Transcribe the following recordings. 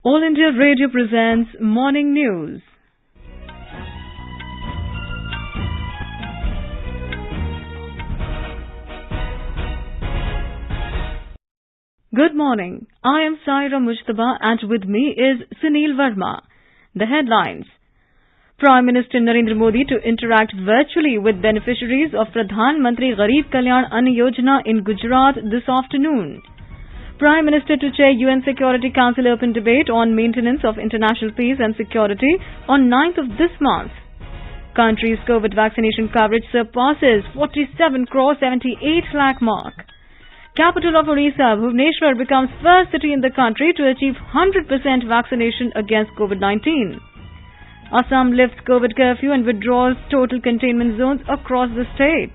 All India Radio presents Morning News. Good morning. I am Saira Mujtaba and with me is Sunil Verma. The headlines. Prime Minister Narendra Modi to interact virtually with beneficiaries of Pradhan Mantri Garib Kalyan Ann Yojana in Gujarat this afternoon. Prime Minister to chair UN Security Council open debate on maintenance of international peace and security on 9th of this month. Country's COVID vaccination coverage surpasses 47 crore 78 lakh mark. Capital of Orissa, Bhubaneswar becomes first city in the country to achieve 100% vaccination against COVID-19. Assam lifts COVID curfew and withdraws total containment zones across the state.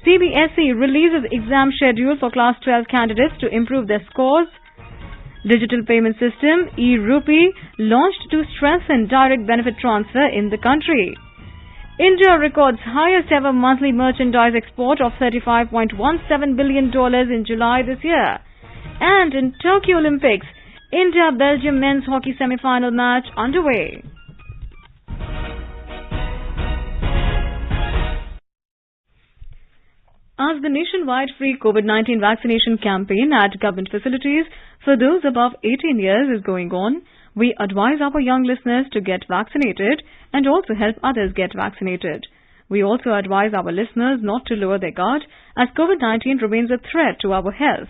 CBSE releases exam schedule for Class 12 candidates to improve their scores. Digital payment system, e-Rupee, launched to strengthen direct benefit transfer in the country. India records highest ever monthly merchandise export of $35.17 billion in July this year. And in Tokyo Olympics, India-Belgium men's hockey semi-final match underway. As the nationwide free COVID-19 vaccination campaign at government facilities for those above 18 years is going on, we advise our young listeners to get vaccinated and also help others get vaccinated. We also advise our listeners not to lower their guard as COVID-19 remains a threat to our health.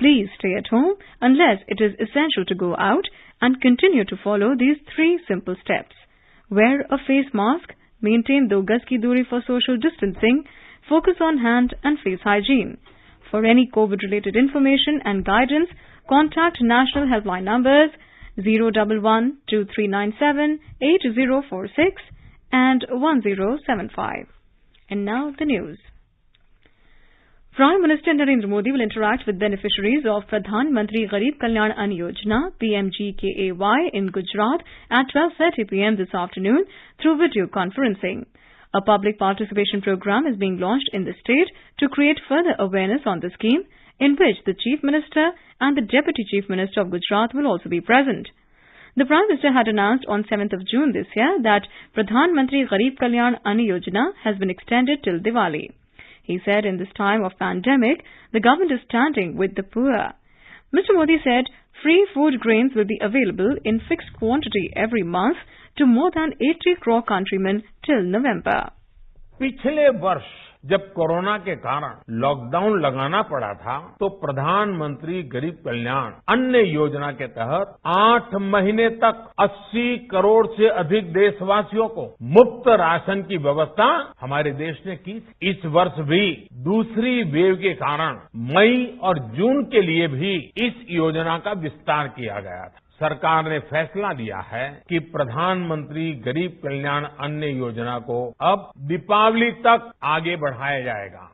Please stay at home unless it is essential to go out and continue to follow these 3 simple steps. Wear a face mask, maintain 2 gaz ki duri for social distancing, focus on hand and face hygiene. For any COVID-related information and guidance, contact national helpline numbers 011-2397-8046 and 1075. And now the news. Prime Minister Narendra Modi will interact with beneficiaries of Pradhan Mantri Garib Kalyan Ann Yojana (PMGKAY) in Gujarat at 12:30 p.m. this afternoon through video conferencing. A public participation program is being launched in the state to create further awareness on the scheme, in which the Chief Minister and the Deputy Chief Minister of Gujarat will also be present. The Prime Minister had announced on 7th of June this year that Pradhan Mantri Garib Kalyan Ann Yojana has been extended till Diwali. He said in this time of pandemic, the government is standing with the poor. Mr. Modi said free food grains will be available in fixed quantity every month to more than 80 crore countrymen till November. पिछले वर्ष जब corona के कारण lockdown लगाना पड़ा था तो प्रधानमंत्री गरीब कल्याण अन्न योजना के तहत 8 महीने तक 80 करोड़ से अधिक देशवासियों को मुफ्त राशन की व्यवस्था हमारे देश ने की थी। इस वर्ष भी दूसरी वेव के कारण मई और जून के लिए भी इस योजना का विस्तार किया गया था। सरकार ने फैसला लिया है कि प्रधानमंत्री गरीब कल्याण अन्न योजना को अब दीपावली तक आगे बढ़ाया जाएगा।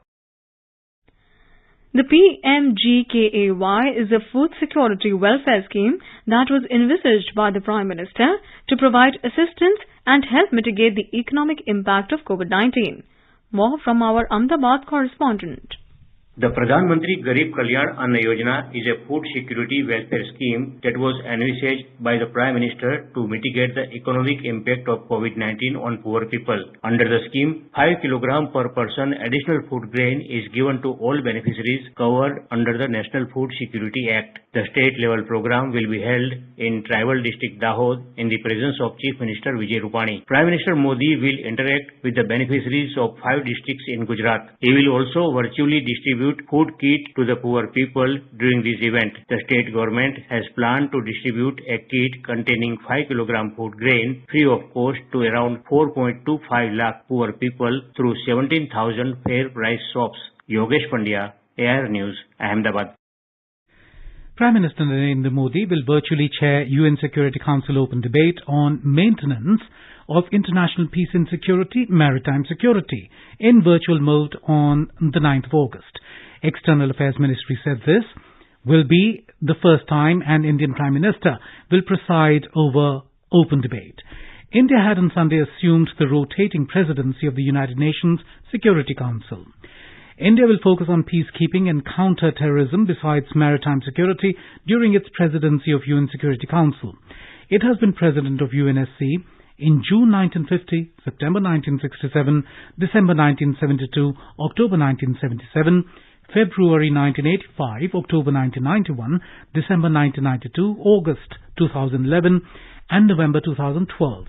The PMGKAY is a food security welfare scheme that was envisaged by the Prime Minister to provide assistance and help mitigate the economic impact of COVID-19. More from our Ahmedabad correspondent. The Pradhan Mantri Garib Kalyan Ann Yojana is a food security welfare scheme that was envisaged by the Prime Minister to mitigate the economic impact of COVID-19 on poor people. Under the scheme, 5 kg per person additional food grain is given to all beneficiaries covered under the National Food Security Act. The state-level program will be held in tribal district Dahod in the presence of Chief Minister Vijay Rupani. Prime Minister Modi will interact with the beneficiaries of 5 districts in Gujarat. He will also virtually distribute food kit to the poor people during this event. The state government has planned to distribute a kit containing 5 kg food grain free of cost to around 4.25 lakh poor people through 17,000 fair price shops. Yogesh Pandya, AIR News, Ahmedabad. Prime Minister Narendra Modi will virtually chair UN Security Council open debate on maintenance of international peace and security, maritime security, in virtual mode on the 9th of August. External Affairs Ministry said this will be the first time an Indian Prime Minister will preside over open debate. India had on Sunday assumed the rotating presidency of the United Nations Security Council. India will focus on peacekeeping and counter-terrorism besides maritime security during its presidency of UN Security Council. It has been president of UNSC in June 1950, September 1967, December 1972, October 1977, February 1985, October 1991, December 1992, August 2011 and November 2012.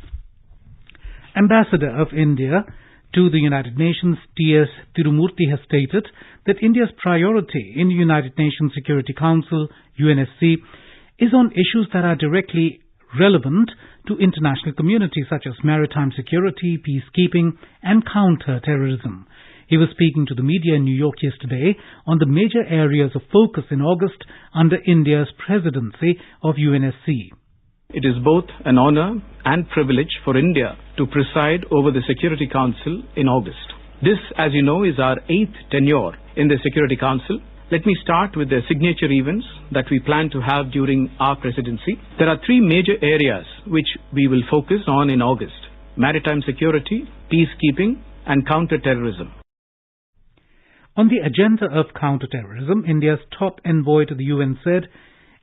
Ambassador of India to the United Nations, T.S. Tirumurti, has stated that India's priority in the United Nations Security Council, UNSC, is on issues that are directly relevant to international communities such as maritime security, peacekeeping and counter-terrorism. He was speaking to the media in New York yesterday on the major areas of focus in August under India's presidency of UNSC. It is both an honor and privilege for India to preside over the Security Council in August. This, as you know, is our 8th tenure in the Security Council. Let me start with the signature events that we plan to have during our presidency. There are 3 major areas which we will focus on in August: maritime security, peacekeeping and counter-terrorism. On the agenda of counter-terrorism, India's top envoy to the UN said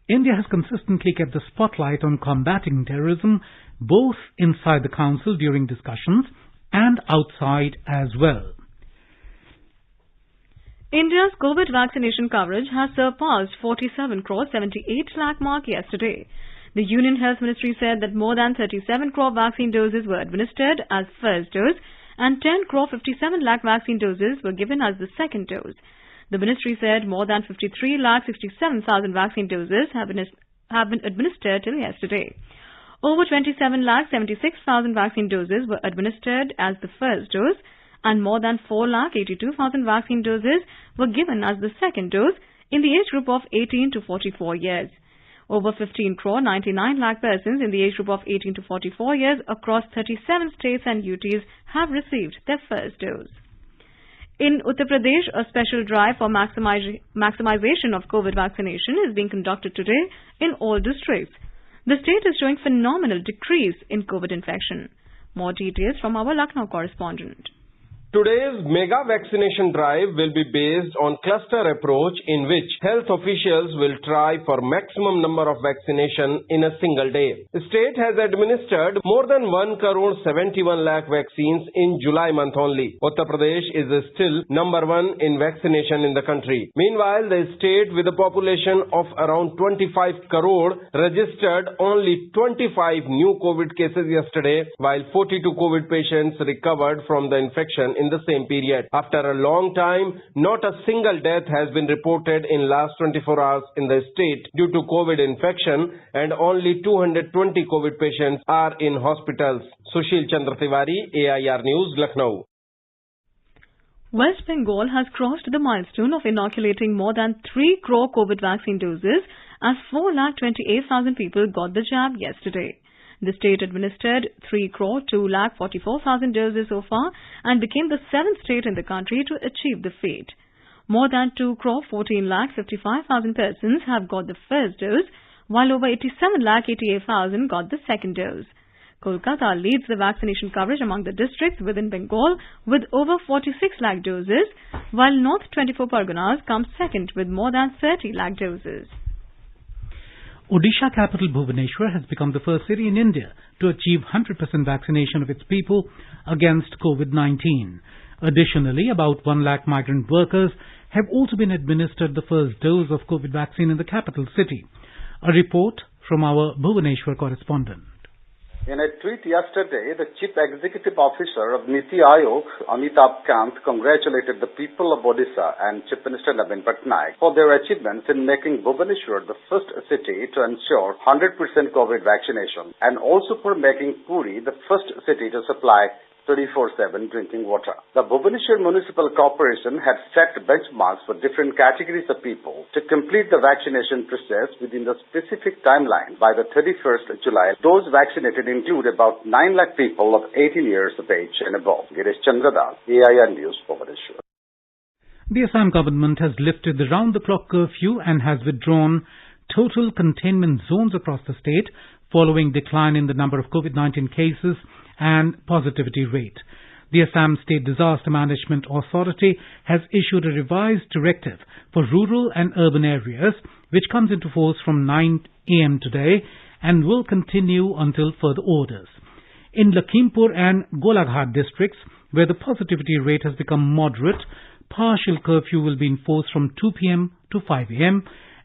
India has consistently kept the spotlight on combating terrorism both inside the Council during discussions and outside as well. India's COVID vaccination coverage has surpassed 47 crore 78 lakh mark yesterday. The Union Health Ministry said that more than 37 crore vaccine doses were administered as first dose and 10 crore 57 lakh vaccine doses were given as the second dose. The ministry said more than 53 lakh 67,000 vaccine doses have been administered till yesterday. Over 27 lakh 76,000 vaccine doses were administered as the first dose and more than 4 lakh 82,000 vaccine doses were given as the second dose in the age group of 18 to 44 years. Over 15 crore 99 lakh persons in the age group of 18 to 44 years across 37 states and UTs have received their first dose. In Uttar Pradesh, a special drive for maximization of COVID vaccination is being conducted today in all districts. The state is showing phenomenal decrease in COVID infection. More details from our Lucknow correspondent. Today's mega vaccination drive will be based on cluster approach in which health officials will try for maximum number of vaccination in a single day. The state has administered more than 1 crore 71 lakh vaccines in July month only. Uttar Pradesh is still number 1 in vaccination in the country. Meanwhile, the state with a population of around 25 crore registered only 25 new COVID cases yesterday, while 42 COVID patients recovered from the infection in the same period. After a long time, not a single death has been reported in last 24 hours in the state due to COVID infection, and only 220 COVID patients are in hospitals. Sushil Chandra Tiwari, AIR News, Lucknow. West Bengal has crossed the milestone of inoculating more than 3 crore COVID vaccine doses as 4,28,000 people got the jab yesterday. The state administered 3 crore 2,44,000 doses so far and became the 7th state in the country to achieve the feat. More than 2 crore 14,55,000 persons have got the first dose, while over 87,88,000 got the second dose. Kolkata leads the vaccination coverage among the districts within Bengal with over 46 lakh doses, while North 24 Parganas comes second with more than 30 lakh doses. Odisha capital Bhubaneswar has become the first city in India to achieve 100% vaccination of its people against COVID-19. Additionally, about 1 lakh migrant workers have also been administered the first dose of COVID vaccine in the capital city. A report from our Bhubaneswar correspondent. In a tweet yesterday, the Chief Executive Officer of Niti Aayog, Amitabh Kant, congratulated the people of Odisha and Chief Minister Naveen Patnaik for their achievements in making Bhubaneswar the first city to ensure 100% COVID vaccination, and also for making Puri the first city to supply 24/7 drinking water. The Bhubaneswar Municipal Corporation had set benchmarks for different categories of people to complete the vaccination process within the specific timeline by the 31st of July. Those vaccinated include about 9 lakh people of 18 years of age and above. Girish Chandradal, AIR News, Bhubaneswar. The Assam government has lifted the round-the-clock curfew and has withdrawn total containment zones across the state following decline in the number of COVID-19 cases and positivity rate. The Assam State Disaster Management Authority has issued a revised directive for rural and urban areas, which comes into force from 9 a.m. today and will continue until further orders. In Lakhimpur and Golaghat districts, where the positivity rate has become moderate, partial curfew will be enforced from 2 p.m. to 5 a.m.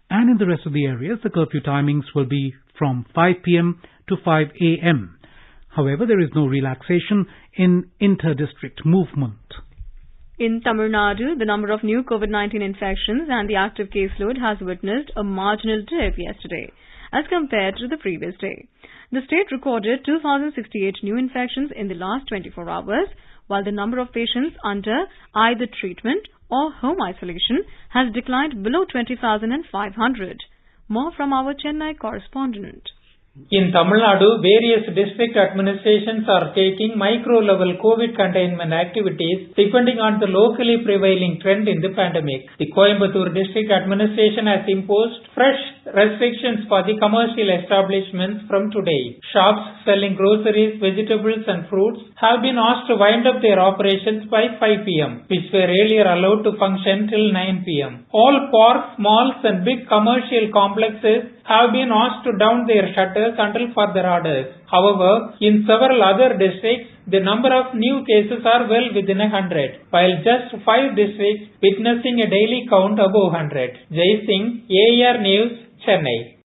and in the rest of the areas, the curfew timings will be from 5 p.m. to 5 a.m. However, there is no relaxation in inter-district movement. In Tamil Nadu, the number of new COVID-19 infections and the active caseload has witnessed a marginal dip yesterday as compared to the previous day. The state recorded 2,068 new infections in the last 24 hours, while the number of patients under either treatment or home isolation has declined below 20,500. More from our Chennai correspondent. In Tamil Nadu, various district administrations are taking micro-level COVID containment activities depending on the locally prevailing trend in the pandemic. The Coimbatore district administration has imposed fresh restrictions for the commercial establishments from today. Shops selling groceries, vegetables and fruits have been asked to wind up their operations by 5 p.m., which were earlier allowed to function till 9 p.m. All parks, malls and big commercial complexes have been asked to down their shutters until further orders. However, in several other districts, the number of new cases are well within 100, while just 5 districts witnessing a daily count above 100. Jai Singh, AER News, Chennai.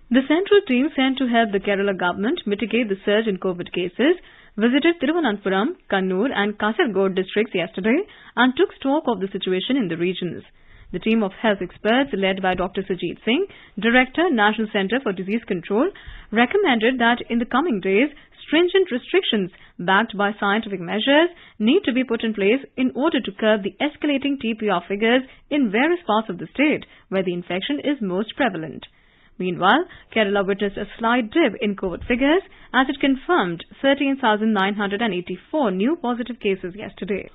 The central team sent to help the Kerala government mitigate the surge in COVID cases visited Thiruvananthapuram, Kannur and Kasaragod districts yesterday and took stock of the situation in the regions. The team of health experts led by Dr. Sajit Singh, Director, National Centre for Disease Control, recommended that in the coming days, stringent restrictions backed by scientific measures need to be put in place in order to curb the escalating TPR figures in various parts of the state where the infection is most prevalent. Meanwhile, Kerala witnessed a slight dip in COVID figures as it confirmed 13,984 new positive cases yesterday.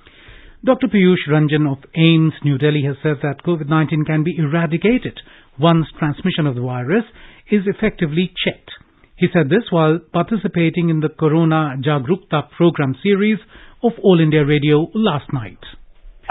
Dr. Piyush Ranjan of AIIMS, New Delhi has said that COVID-19 can be eradicated once transmission of the virus is effectively checked. He said this while participating in the Corona Jagrukta program series of All India Radio last night.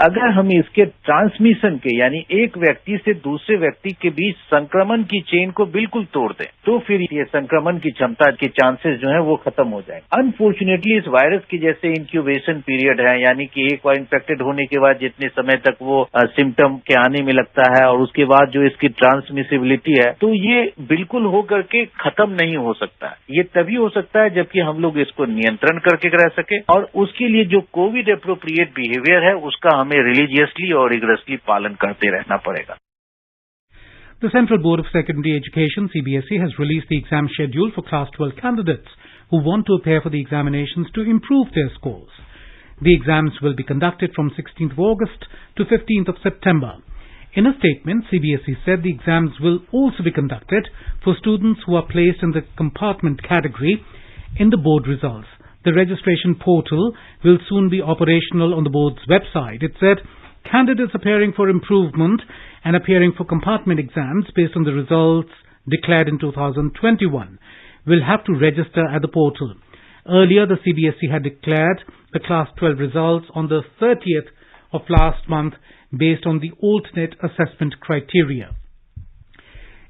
अगर हम इसके transmission के यानी एक व्यक्ति से दूसरे व्यक्ति के बीच संक्रमण की चेन को बिल्कुल तोड़ दें तो फिर ये संक्रमण की क्षमता के चांसेस जो है वो खत्म हो जाएंगे। अनफॉर्चुनेटली इस वायरस की जैसे इंक्यूबेशन पीरियड है यानी कि एक बार इन्फेक्टेड होने के बाद जितने समय तक वो सिम्टम के आने में लगता है और उसके बाद जो इसकी ट्रांसमिसिबिलिटी है तो ये बिल्कुल हो करके खत्म नहीं हो सकता। ये तभी हो सकता है जबकि हम लोग इसको नियंत्रण करके रह सके और उसके लिए जो कोविड एप्रोप्रिएट बिहेवियर है उसका हमें रिलीजियसली और रिगरसली पालन करते रहना पड़ेगा। The Central Board of Secondary Education, CBSE, has released the exam schedule for Class 12 candidates who want to appear for the examinations to improve their scores. The exams will be conducted from 16th of August to 15th of September. In a statement, CBSE said the exams will also be conducted for students who are placed in the compartment category in the board results. The registration portal will soon be operational on the board's website. It said candidates appearing for improvement and appearing for compartment exams based on the results declared in 2021 will have to register at the portal. Earlier, the CBSE had declared the Class 12 results on the 30th of last month based on the alternate assessment criteria.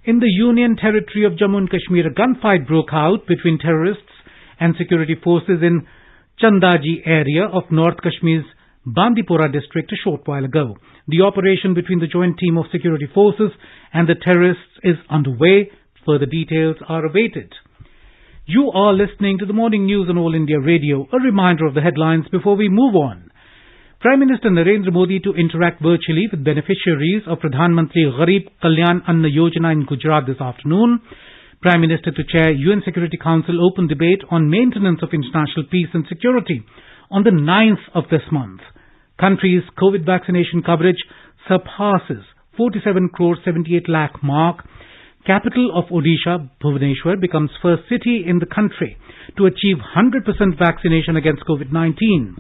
In the Union Territory of Jammu and Kashmir, a gunfight broke out between terrorists and security forces in Chandaji area of North Kashmir's Bandipora district a short while ago. The operation between the joint team of security forces and the terrorists is underway. Further details are awaited. You are listening to the morning news on All India Radio. A reminder of the headlines before we move on. Prime Minister Narendra Modi to interact virtually with beneficiaries of Pradhan Mantri Garib Kalyan Anna Yojana in Gujarat this afternoon. Prime Minister to chair UN Security Council open debate on maintenance of international peace and security on the 9th of this month. Country's COVID vaccination coverage surpasses 47 crore 78 lakh mark. Capital of Odisha, Bhubaneswar, becomes first city in the country to achieve 100% vaccination against COVID-19.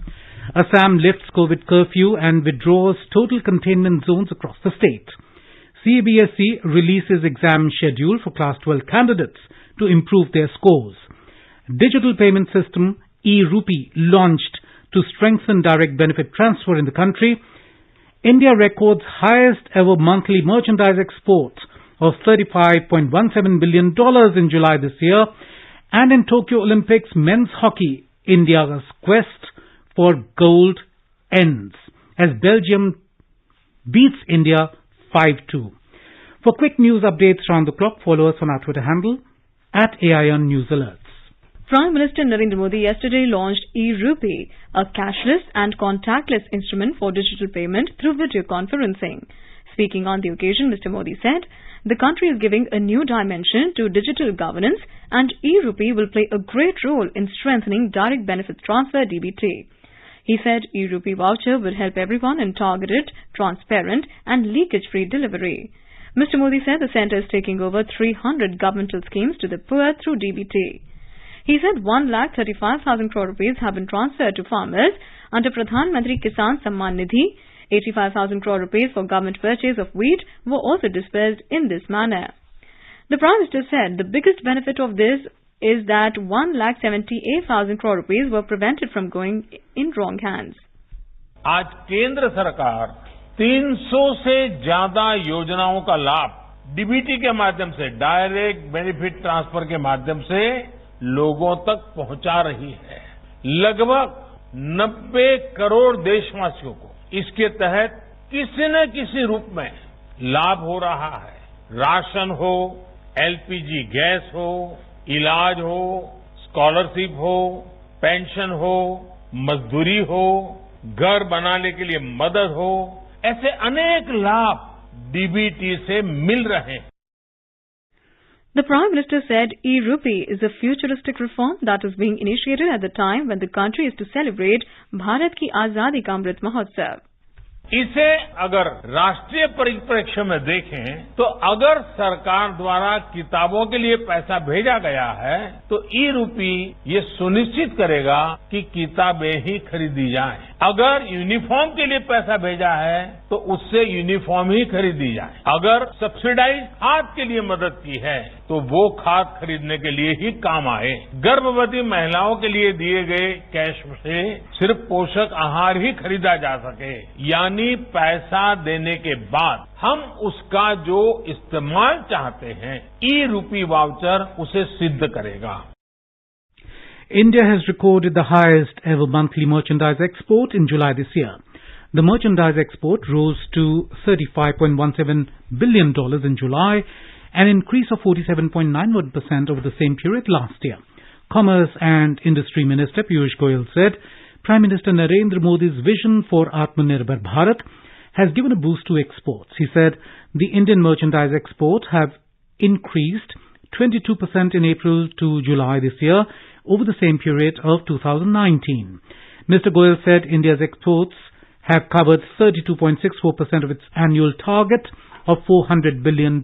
Assam lifts COVID curfew and withdraws total containment zones across the state. CBSE releases exam schedule for Class 12 candidates to improve their scores. Digital payment system e-rupee launched to strengthen direct benefit transfer in the country. India records highest ever monthly merchandise exports of $35.17 billion in July this year. And in Tokyo Olympics men's hockey, India's quest for gold ends as Belgium beats India 5-2. For quick news updates round the clock, follow us on our Twitter handle @AION News Alerts. Prime Minister Narendra Modi yesterday launched e-rupee, a cashless and contactless instrument for digital payment through video conferencing. Speaking on the occasion, Mr. Modi said, the country is giving a new dimension to digital governance and e-rupee will play a great role in strengthening direct benefits transfer DBT. He said e-rupee voucher will help everyone in targeted, transparent and leakage-free delivery. Mr. Modi said the centre is taking over 300 governmental schemes to the poor through DBT. He said 1,35,000 crore rupees have been transferred to farmers under Pradhan Mantri Kisan Samman Nidhi. 85,000 crore rupees for government purchase of wheat were also dispersed in this manner. The Prime Minister said the biggest benefit of this is that 1,78,000 crore rupees were prevented from going in wrong hands. आज केंद्र सरकार 300 से ज्यादा योजनाओं का लाभ DBT के माध्यम से, डायरेक्ट बेनिफिट ट्रांसफर के माध्यम से लोगों तक पहुंचा रही है। लगभग 90 करोड़ देशवासियों को इसके तहत किसी न किसी रूप में लाभ हो रहा है। राशन हो, एलपीजी गैस हो, इलाज हो, स्कॉलरशिप हो, पेंशन हो, मजदूरी हो, घर बनाने के लिए मदद हो, ऐसे अनेक लाभ डीबीटी से मिल रहे हैं। The Prime Minister said e-rupee is a futuristic reform that is being initiated at the time when the country is to celebrate Bharat ki Azadi ka Amrit Mahotsav. इसे अगर राष्ट्रीय परिप्रेक्ष्य में देखें तो अगर सरकार द्वारा किताबों के लिए पैसा भेजा गया है तो ई-रूपी ये सुनिश्चित करेगा कि किताबें ही खरीदी जाएं। अगर यूनिफॉर्म के लिए पैसा भेजा है तो उससे यूनिफॉर्म ही खरीदी जाए। अगर सब्सिडाइज खाद के लिए मदद की है तो वो खाद खरीदने के लिए ही काम आए। गर्भवती महिलाओं के लिए दिए गए कैश से सिर्फ पोषक आहार ही खरीदा जा सके, यानी पैसा देने के बाद हम उसका जो इस्तेमाल चाहते हैं ई-रूपी वाउचर उसे सिद्ध करेगा। India has recorded the highest ever monthly merchandise export in July this year. The merchandise export rose to $35.17 billion in July, an increase of 47.91% over the same period last year. Commerce and Industry Minister Piyush Goyal said Prime Minister Narendra Modi's vision for Atmanirbhar Bharat has given a boost to exports. He said the Indian merchandise exports have increased 22% in April to July this year over the same period of 2019. Mr. Goyal said India's exports have covered 32.64% of its annual target of $400 billion.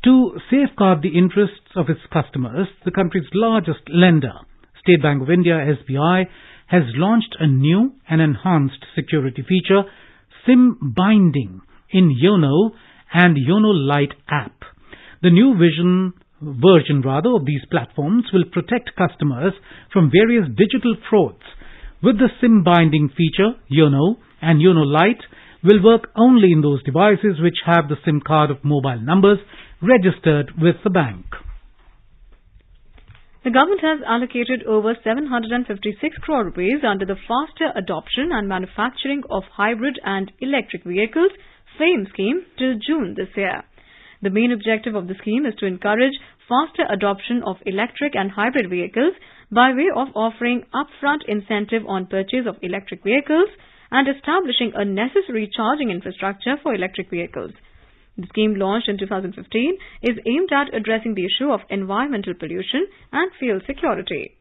To safeguard the interests of its customers, the country's largest lender, State Bank of India (SBI), has launched a new and enhanced security feature, SIM binding, in YONO and YONO Lite app. The new version of these platforms will protect customers from various digital frauds. With the SIM binding feature, YONO and YONO Lite will work only in those devices which have the SIM card of mobile numbers registered with the bank. The government has allocated over 756 crore rupees under the Faster Adoption and Manufacturing of Hybrid and Electric Vehicles FAME scheme till June this year. The main objective of the scheme is to encourage faster adoption of electric and hybrid vehicles by way of offering upfront incentive on purchase of electric vehicles and establishing a necessary charging infrastructure for electric vehicles. The scheme, launched in 2015, is aimed at addressing the issue of environmental pollution and fuel security.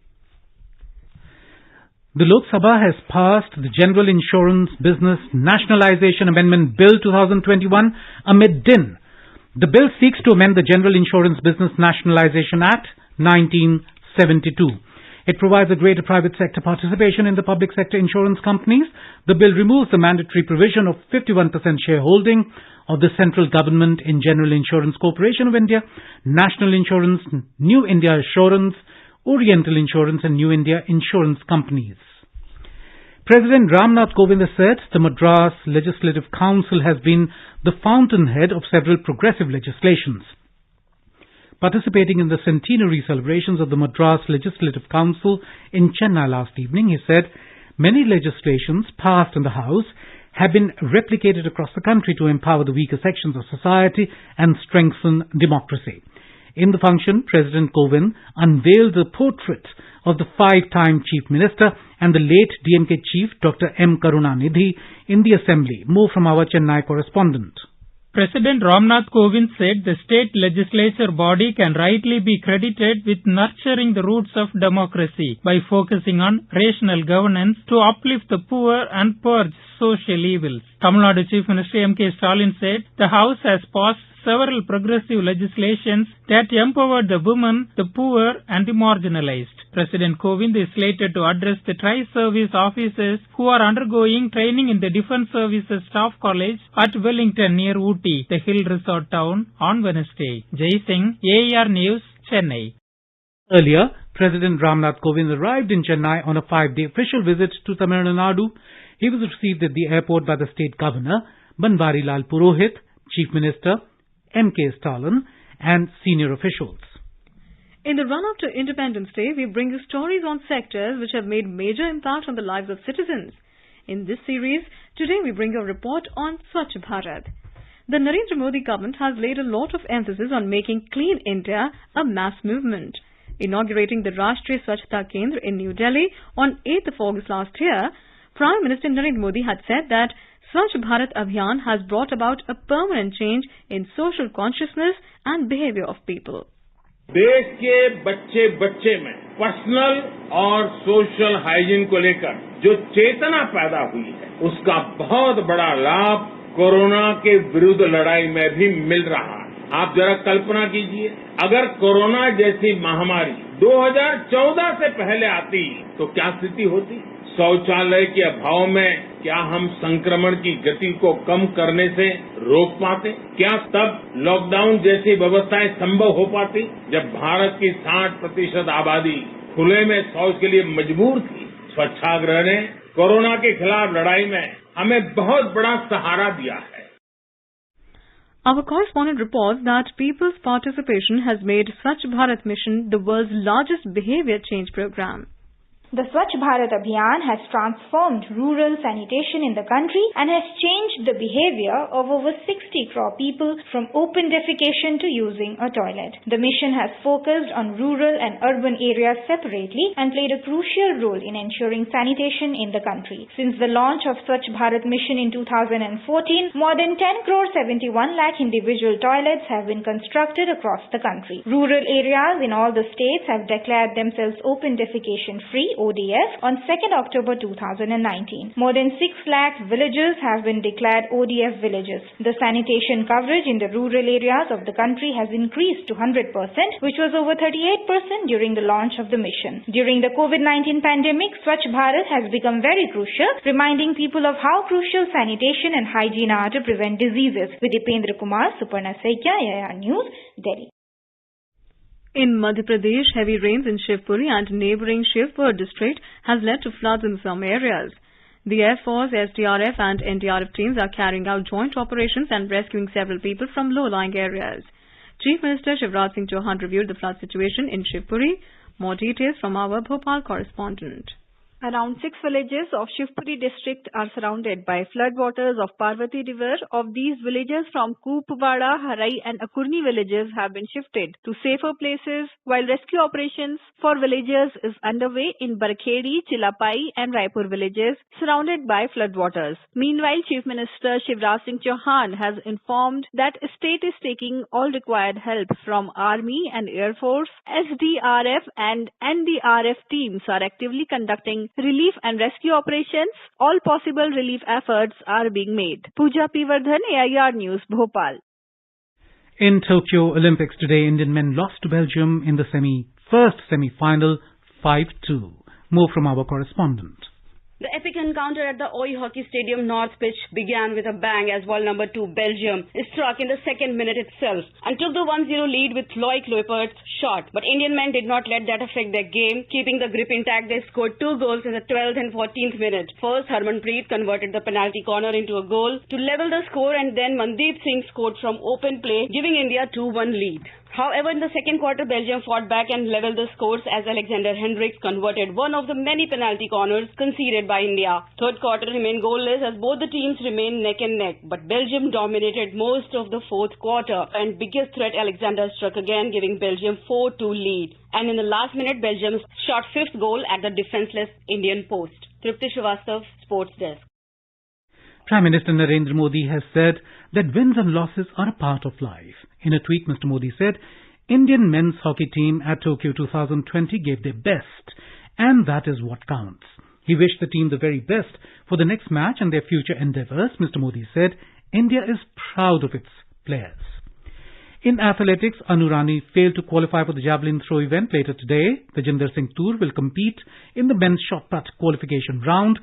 The Lok Sabha has passed the General Insurance Business Nationalisation Amendment Bill 2021 amid din. The bill seeks to amend the General Insurance Business Nationalisation Act 1972. It provides a greater private sector participation in the public sector insurance companies. The bill removes the mandatory provision of 51% shareholding of the central government in General Insurance Corporation of India, National Insurance, New India Assurance, Oriental Insurance and New India Insurance Companies. President Ramnath Kovind has said the Madras Legislative Council has been the fountainhead of several progressive legislations. Participating in the centenary celebrations of the Madras Legislative Council in Chennai last evening, he said many legislations passed in the House have been replicated across the country to empower the weaker sections of society and strengthen democracy. In the function, President Kovind unveiled the portrait of the 5-time Chief Minister and the late DMK Chief Dr. M. Karunanidhi in the Assembly. More from our Chennai correspondent. President Ramnath Kovind said the state legislature body can rightly be credited with nurturing the roots of democracy by focusing on rational governance to uplift the poor and purge social evils. Tamil Nadu Chief Minister M.K. Stalin said the House has passed several progressive legislations that empowered the women, the poor and the marginalized. President Kovind is slated to address the tri-service officers who are undergoing training in the Defence Services Staff College at Wellington near Ooty, the hill resort town, on Wednesday. Jai Singh, AER News, Chennai. Earlier, President Ramnath Kovind arrived in Chennai on a 5-day official visit to Tamil Nadu. He was received at the airport by the state governor, Banwarilal Purohit, Chief Minister M.K. Stalin and senior officials. In the run-up to Independence Day, we bring you stories on sectors which have made major impact on the lives of citizens. In this series, today we bring you a report on Swachh Bharat. The Narendra Modi government has laid a lot of emphasis on making Clean India a mass movement. Inaugurating the Rashtriya Swachhta Kendra in New Delhi on 8th of August last year, Prime Minister Narendra Modi had said that Swachh Bharat Abhiyan has brought about a permanent change in social consciousness and behavior of people. देश के बच्चे बच्चे में personal और social hygiene को लेकर जो चेतना पैदा हुई है, उसका बहुत बड़ा लाभ कोरोना के विरुद्ध लड़ाई में भी मिल रहा है। आप जरा कल्पना कीजिए, अगर कोरोना जैसी महामारी 2014 से पहले आती तो क्या स्थिति होती? शौचालय के अभाव में क्या हम संक्रमण की गति को कम करने से रोक पाते? क्या तब लॉकडाउन जैसी व्यवस्थाएं संभव हो पाती? जब भारत की 60% आबादी खुले में शौच के लिए मजबूर थी, स्वच्छाग्रह ने कोरोना के खिलाफ लड़ाई में हमें बहुत बड़ा सहारा दिया है। Our correspondent reports that people's participation has made Swachh Bharat Mission the world's largest behavior change program. The Swachh Bharat Abhiyan has transformed rural sanitation in the country and has changed the behavior of over 60 crore people from open defecation to using a toilet. The mission has focused on rural and urban areas separately and played a crucial role in ensuring sanitation in the country. Since the launch of Swachh Bharat Mission in 2014, more than 10 crore 71 lakh individual toilets have been constructed across the country. Rural areas in all the states have declared themselves open defecation free ODF on 2nd October 2019. More than 6 lakh villages have been declared ODF villages. The sanitation coverage in the rural areas of the country has increased to 100%, which was over 38% during the launch of the mission. During the COVID-19 pandemic, Swachh Bharat has become very crucial, reminding people of how crucial sanitation and hygiene are to prevent diseases. With Dipendra Kumar, Suparna Saikia, AIR News, Delhi. In Madhya Pradesh, heavy rains in Shivpuri and neighbouring Shivpur district has led to floods in some areas. The Air Force, SDRF and NDRF teams are carrying out joint operations and rescuing several people from low-lying areas. Chief Minister Shivraj Singh Chauhan reviewed the flood situation in Shivpuri. More details from our Bhopal correspondent. Around 6 villages of Shivpuri district are surrounded by floodwaters of Parvati river. Of these, villages from Koopwada, Harai and Akurni villages have been shifted to safer places, while rescue operations for villagers is underway in Barkhedi, Chilapai and Raipur villages surrounded by floodwaters. Meanwhile, Chief Minister Shivraj Singh Chauhan has informed that state is taking all required help from Army and Air Force. SDRF and NDRF teams are actively conducting relief and rescue operations. All possible relief efforts are being made. Pooja P. Vardhan, AIR News, Bhopal. In Tokyo Olympics today, Indian men lost to Belgium in the first semi-final 5-2. More from our correspondent. The epic encounter at the OI Hockey Stadium North pitch began with a bang as world number 2 Belgium struck in the second minute itself and took the 1-0 lead with Loic Luypert's shot. But Indian men did not let that affect their game. Keeping the grip intact, they scored 2 goals in the 12th and 14th minute. First, Harmanpreet converted the penalty corner into a goal to level the score, and then Mandeep Singh scored from open play, giving India 2-1 lead. However, in the second quarter, Belgium fought back and leveled the scores as Alexander Hendricks converted one of the many penalty corners conceded by India. Third quarter remained goalless as both the teams remained neck and neck, but Belgium dominated most of the fourth quarter, and biggest threat Alexander struck again, giving Belgium 4-2 lead. And in the last minute, Belgium shot fifth goal at the defenceless Indian post. Tripti Srivastav, Sports Desk. Prime Minister Narendra Modi has said that wins and losses are a part of life. In a tweet, Mr. Modi said, Indian men's hockey team at Tokyo 2020 gave their best, and that is what counts. He wished the team the very best for the next match and their future endeavours. Mr. Modi said, India is proud of its players. In athletics, Anu Rani failed to qualify for the javelin throw event later today. Tejinder Singh Toor will compete in the men's shot put qualification round.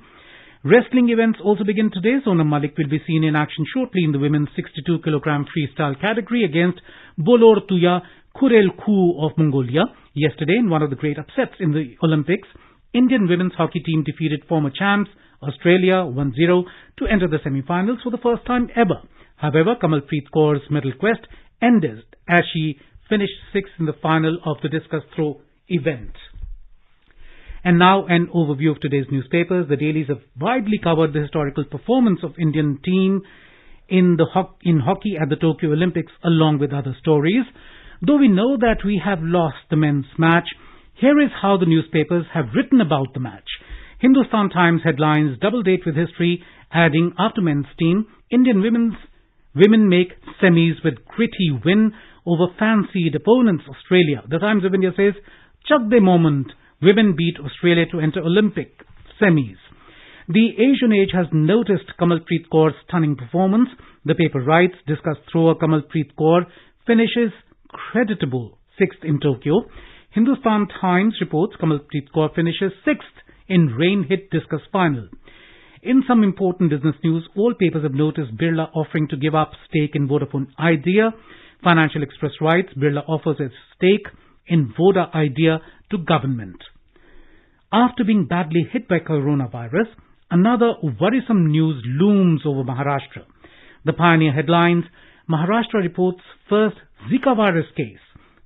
Wrestling events also begin today. Sonam Malik will be seen in action shortly in the women's 62kg freestyle category against Bolortuya Kurelku of Mongolia. Yesterday, in one of the great upsets in the Olympics, Indian women's hockey team defeated former champs Australia 1-0 to enter the semi-finals for the first time ever. However, Kamalpreet Kaur's medal quest ended as she finished sixth in the final of the discus throw event. And now an overview of today's newspapers. The dailies have widely covered the historical performance of Indian team in hockey at the Tokyo Olympics, along with other stories. Though we know that we have lost the men's match, here is how the newspapers have written about the match. Hindustan Times headlines double date with history, adding after men's team, Indian women make semis with gritty win over fancied opponents Australia. The Times of India says, Chak de moment. Women beat Australia to enter Olympic semis. The Asian Age has noticed Kamalpreet Kaur's stunning performance. The paper writes, discus thrower Kamalpreet Kaur finishes creditable sixth in Tokyo. Hindustan Times reports Kamalpreet Kaur finishes sixth in rain-hit discus final. In some important business news, all papers have noticed Birla offering to give up stake in Vodafone Idea. Financial Express writes, Birla offers its stake in Voda Idea to government. After being badly hit by coronavirus, another worrisome news looms over Maharashtra. The Pioneer headlines, Maharashtra reports first Zika virus case.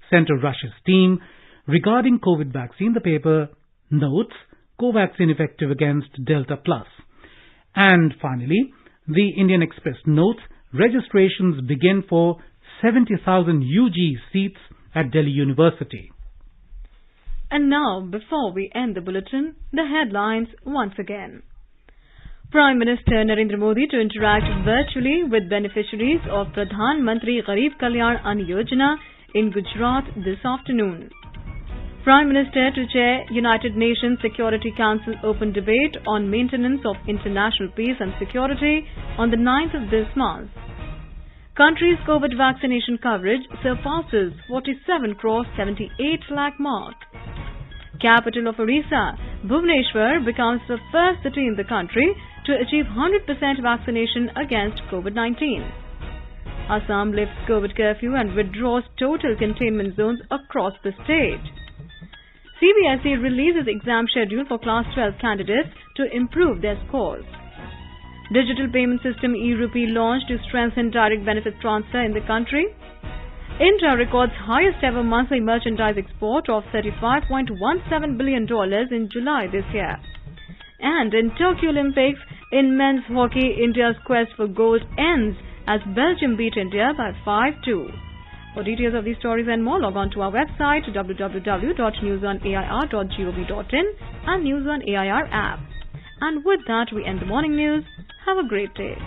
Centre rushes team. Regarding COVID vaccine, the paper notes Covaxin effective against Delta Plus. And finally, the Indian Express notes registrations begin for 70,000 UG seats at Delhi University. And now, before we end the bulletin, the headlines once again. Prime Minister Narendra Modi to interact virtually with beneficiaries of Pradhan Mantri Garib Kalyan Ann Yojana in Gujarat this afternoon. Prime Minister to chair United Nations Security Council open debate on maintenance of international peace and security on the 9th of this month. Country's COVID vaccination coverage surpasses 47 crore 78 lakh mark. Capital of Orissa, Bhubaneswar becomes the first city in the country to achieve 100% vaccination against COVID-19. Assam lifts COVID curfew and withdraws total containment zones across the state. CBSE releases exam schedule for Class 12 candidates to improve their scores. Digital payment system e-Rupee launched to strengthen direct benefit transfer in the country. India records highest ever monthly merchandise export of $35.17 billion in July this year. And in Tokyo Olympics, in men's hockey, India's quest for gold ends as Belgium beat India by 5-2. For details of these stories and more, log on to our website www.newsonair.gov.in and News on AIR app. And with that, we end the morning news. Have a great day.